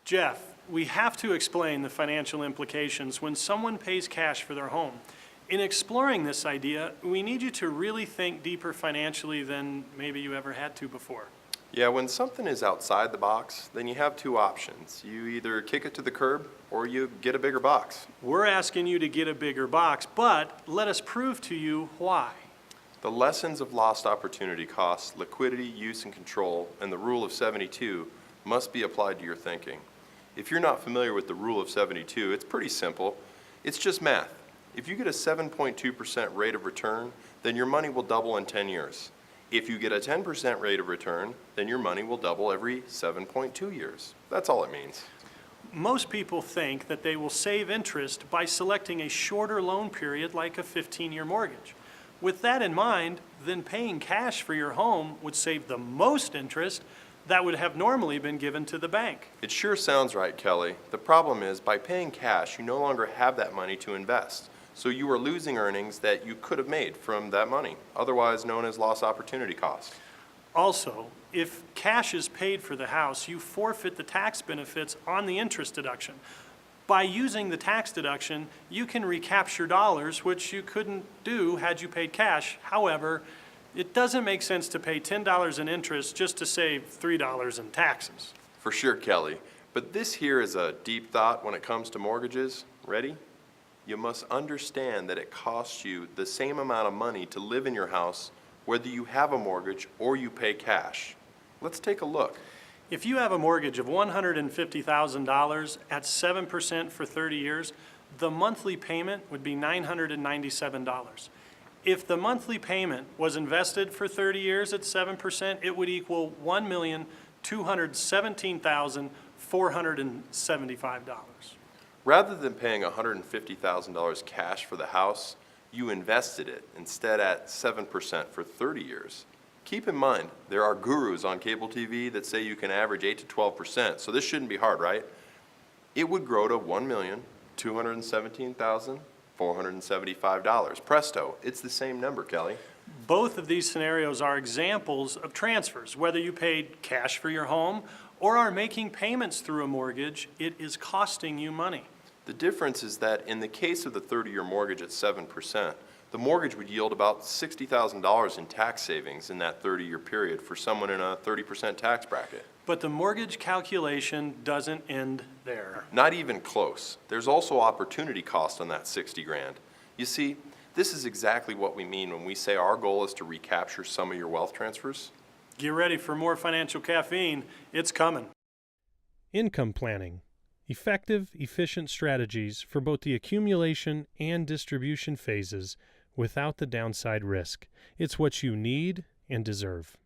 Jeff, we have to explain the financial implications when someone pays cash for their home. In exploring this idea, we need you to really think deeper financially than maybe you ever had to before. Yeah, when something is outside the box, then you have two options. You either kick it to the curb or you get a bigger box. We're asking you to get a bigger box, but let us prove to you why. The lessons of lost opportunity costs, liquidity, use, and control, and the rule of 72 must be applied to your thinking. If you're not familiar with the rule of 72, it's pretty simple. It's just math. If you get a 7.2% rate of return, then your money will double in 10 years. If you get a 10% rate of return, then your money will double every 7.2 years. That's all it means. Most people think that they will save interest by selecting a shorter loan period like a 15-year mortgage. With that in mind, then paying cash for your home would save the most interest that would have normally been given to the bank. It sure sounds right, Kelly. The problem is, by paying cash, you no longer have that money to invest. So you are losing earnings that you could have made from that money, otherwise known as lost opportunity cost. Also, if cash is paid for the house, you forfeit the tax benefits on the interest deduction. By using the tax deduction, you can recapture dollars, which you couldn't do had you paid cash. However, it doesn't make sense to pay $10 in interest just to save $3 in taxes. For sure, Kelly. But this here is a deep thought when it comes to mortgages. Ready? You must understand that it costs you the same amount of money to live in your house whether you have a mortgage or you pay cash. Let's take a look. If you have a mortgage of $150,000 at 7% for 30 years, the monthly payment would be $997. If the monthly payment was invested for 30 years at 7%, it would equal $1,217,475. Rather than paying $150,000 cash for the house, you invested it instead at 7% for 30 years. Keep in mind, there are gurus on cable TV that say you can average 8 to 12%, so this shouldn't be hard, right? It would grow to $1,217,475. Presto, it's the same number, Kelly. Both of these scenarios are examples of transfers. Whether you paid cash for your home or are making payments through a mortgage, it is costing you money. The difference is that in the case of the 30-year mortgage at 7%, the mortgage would yield about $60,000 in tax savings in that 30-year period for someone in a 30% tax bracket. But the mortgage calculation doesn't end there. Not even close. There's also opportunity cost on that 60 grand. You see, this is exactly what we mean when we say our goal is to recapture some of your wealth transfers. Get ready for more financial caffeine. It's coming. Income planning. Effective, efficient strategies for both the accumulation and distribution phases without the downside risk. It's what you need and deserve.